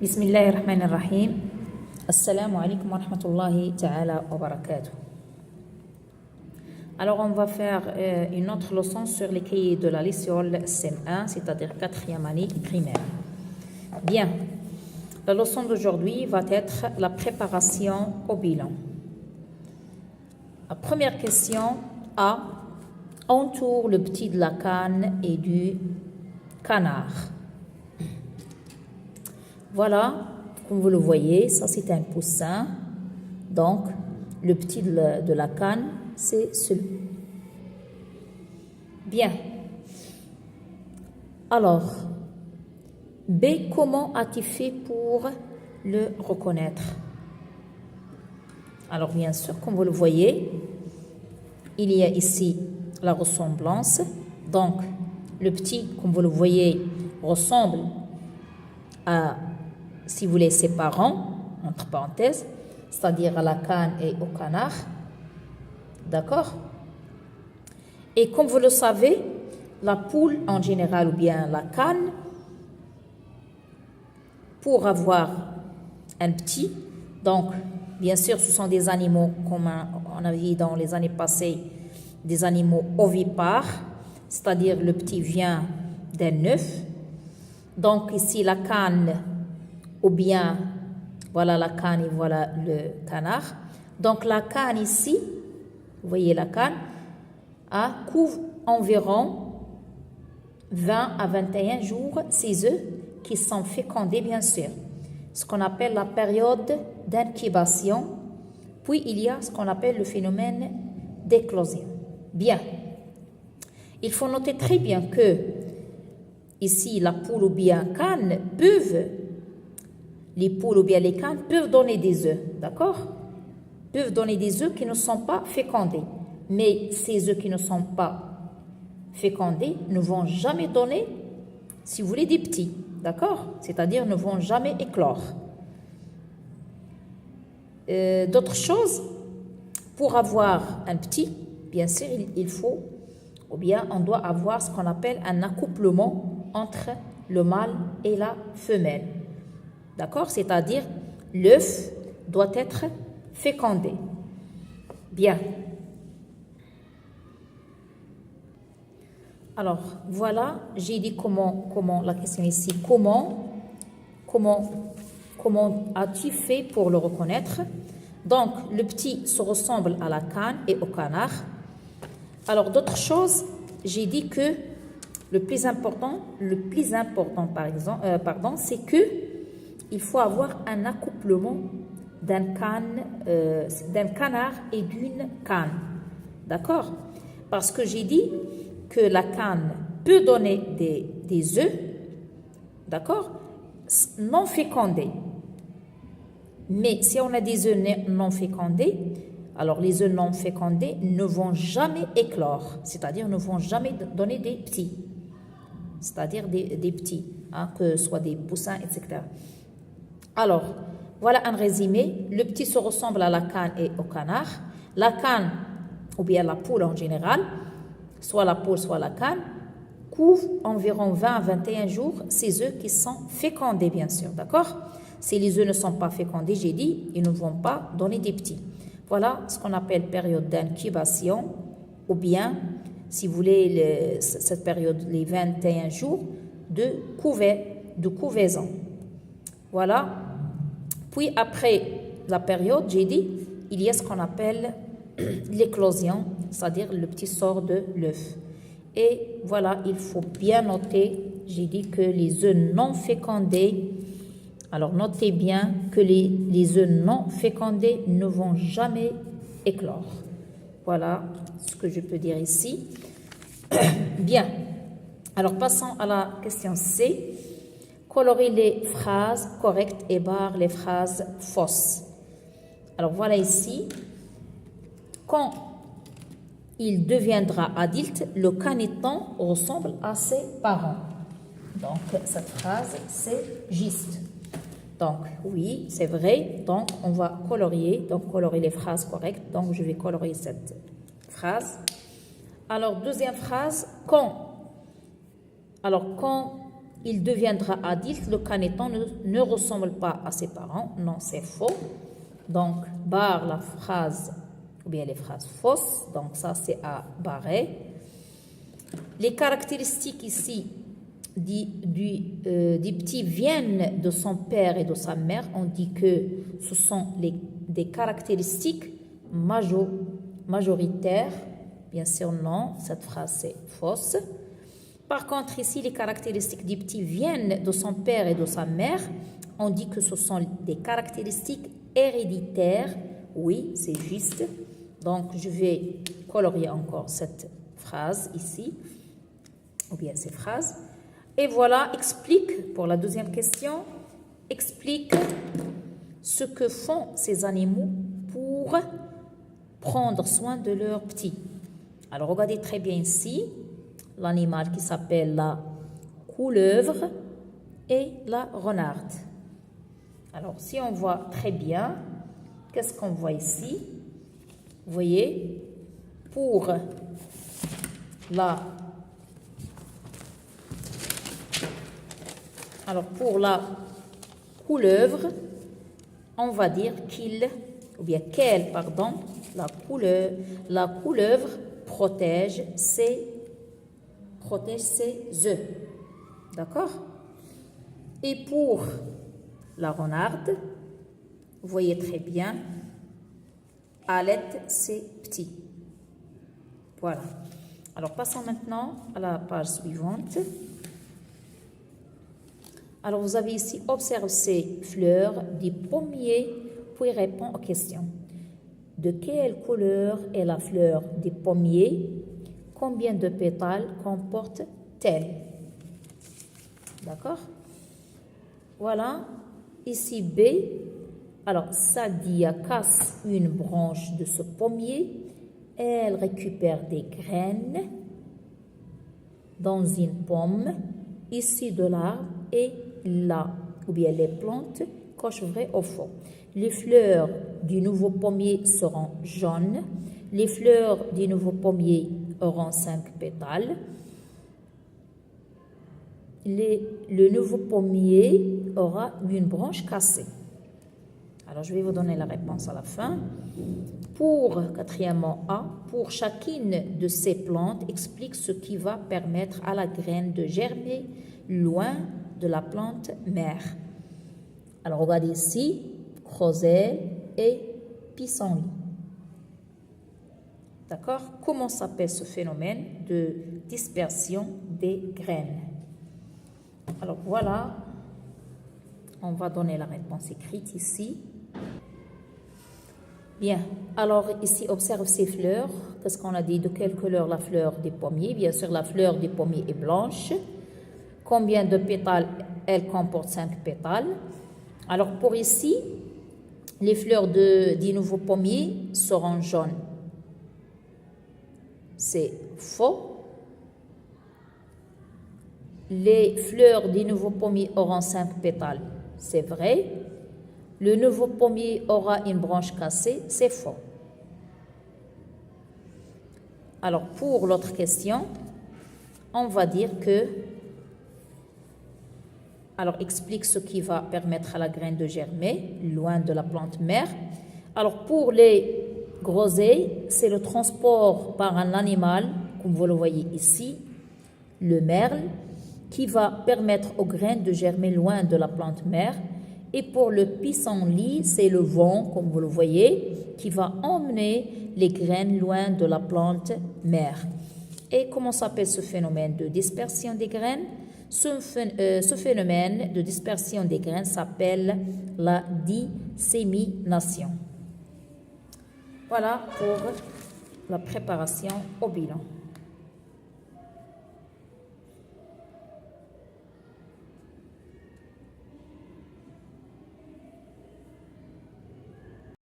Bismillahirrahmanirrahim. Assalamu alaikum wa rahmatullahi ta'ala wa barakatuh. Alors, on va faire une autre leçon sur les cahiers de la lycéole CM1, c'est-à-dire 4e année primaire. Bien, la leçon d'aujourd'hui va être la préparation au bilan. La première question A. Entoure le petit de la canne et du canard. Voilà, comme vous le voyez, ça c'est un poussin. Donc, le petit de la canne, c'est celui. Bien. Alors, B, comment as-tu fait pour le reconnaître? Alors, bien sûr, comme vous le voyez, il y a ici la ressemblance. Donc, le petit, comme vous le voyez, ressemble à, si vous voulez, ses parents, entre parenthèses, c'est-à-dire à la canne et au canard. D'accord? Et comme vous le savez, la poule en général ou bien la canne, pour avoir un petit, donc bien sûr ce sont des animaux comme on a vu dans les années passées, des animaux ovipares, c'est-à-dire le petit vient d'un œuf. Donc ici la canne ou bien voilà la canne et voilà le canard. Donc la canne ici, vous voyez la canne, couvre environ 20 à 21 jours ses œufs qui sont fécondés bien sûr. Ce qu'on appelle la période d'incubation. Puis il y a ce qu'on appelle le phénomène d'éclosion. Bien. Il faut noter très bien que ici la poule ou bien canne les poules ou bien les cannes peuvent donner des œufs, d'accord? Peuvent donner des œufs qui ne sont pas fécondés. Mais ces œufs qui ne sont pas fécondés ne vont jamais donner, si vous voulez, des petits, d'accord? C'est-à-dire ne vont jamais éclore. D'autres choses, pour avoir un petit, bien sûr, il faut, ou bien on doit avoir ce qu'on appelle un accouplement entre le mâle et la femelle. D'accord? C'est-à-dire, l'œuf doit être fécondé. Bien. Alors, voilà, j'ai dit comment la question ici, comment as-tu fait pour le reconnaître? Donc, le petit se ressemble à la canne et au canard. Alors, d'autres choses, j'ai dit que le plus important, c'est que il faut avoir un accouplement d'un canard et d'une canne. D'accord? Parce que j'ai dit que la canne peut donner des œufs, d'accord, non fécondés. Mais si on a des œufs non fécondés, alors les œufs non fécondés ne vont jamais éclore, c'est-à-dire ne vont jamais donner des petits, c'est-à-dire des petits, que ce soit des poussins, etc. Alors, voilà un résumé. Le petit se ressemble à la canne et au canard. La canne, ou bien la poule en général, soit la poule, soit la canne, couvre environ 20 à 21 jours ces œufs qui sont fécondés, bien sûr, d'accord? Si les œufs ne sont pas fécondés, j'ai dit, ils ne vont pas donner des petits. Voilà ce qu'on appelle période d'incubation, ou bien, si vous voulez, cette période, les 21 jours de couvaison. Voilà. Puis après la période, j'ai dit, il y a ce qu'on appelle l'éclosion, c'est-à-dire le petit sort de l'œuf. Et voilà, il faut bien noter, j'ai dit que les œufs non fécondés, alors notez bien que les œufs non fécondés ne vont jamais éclore. Voilà ce que je peux dire ici. Bien, alors passons à la question C. Colorer les phrases correctes et barre les phrases fausses. Alors voilà ici. Quand il deviendra adulte, le caneton ressemble à ses parents. Donc, cette phrase, c'est juste. Donc, oui, c'est vrai. Donc, on va colorier les phrases correctes. Donc, je vais colorier cette phrase. Alors, deuxième phrase, quand il deviendra adulte. Le caneton ne ressemble pas à ses parents. Non, c'est faux. Donc, barre la phrase, ou bien les phrases fausses. Donc, ça, c'est à barrer. Les caractéristiques ici du petit viennent de son père et de sa mère. On dit que ce sont des caractéristiques majoritaires. Bien sûr, non, cette phrase c'est fausse. Par contre, ici, les caractéristiques du petit viennent de son père et de sa mère. On dit que ce sont des caractéristiques héréditaires. Oui, c'est juste. Donc, je vais colorier encore cette phrase ici, ou bien ces phrases. Et voilà, explique, pour la deuxième question, explique ce que font ces animaux pour prendre soin de leurs petits. Alors, regardez très bien ici, l'animal qui s'appelle la couleuvre et la renarde. Alors, si on voit très bien, qu'est-ce qu'on voit ici? Vous voyez, pour la couleuvre, on va dire la couleuvre protège ses œufs. D'accord? Et pour la renarde, vous voyez très bien, allaite ses petits. Voilà. Alors, passons maintenant à la page suivante. Alors, vous avez ici, observe ces fleurs du pommier, puis réponds aux questions. De quelle couleur est la fleur du pommier? Combien de pétales comporte-t-elle? D'accord? Voilà. Ici, B. Alors, Sadia casse une branche de ce pommier. Elle récupère des graines dans une pomme issue de l'arbre et les plantes cochent vrai ou faux. Les fleurs du nouveau pommier seront jaunes. Les fleurs du nouveau pommier auront 5 pétales. Le nouveau pommier aura une branche cassée. Alors, je vais vous donner la réponse à la fin. Quatrièmement A, pour chacune de ces plantes, explique ce qui va permettre à la graine de germer loin de la plante mère. Alors, regardez ici, groseille et pissenlit. D'accord? Comment s'appelle ce phénomène de dispersion des graines? Alors, voilà, on va donner la réponse écrite ici. Bien, alors ici, observe ces fleurs. Qu'est-ce qu'on a dit? De quelle couleur la fleur des pommiers? Bien sûr, la fleur des pommiers est blanche. Combien de pétales? Elle comporte 5 pétales. Alors, pour ici, les fleurs du nouveau pommier seront jaunes. C'est faux. Les fleurs du nouveau pommier auront 5 pétales. C'est vrai. Le nouveau pommier aura une branche cassée. C'est faux. Alors, pour l'autre question, on va dire que... Alors, explique ce qui va permettre à la graine de germer, loin de la plante mère. Alors, pour les groseilles, c'est le transport par un animal, comme vous le voyez ici, le merle, qui va permettre aux graines de germer loin de la plante mère. Et pour le pissenlit, c'est le vent, comme vous le voyez, qui va emmener les graines loin de la plante mère. Et comment s'appelle ce phénomène de dispersion des graines? Ce phénomène de dispersion des graines s'appelle la dissémination. Voilà pour la préparation au bilan.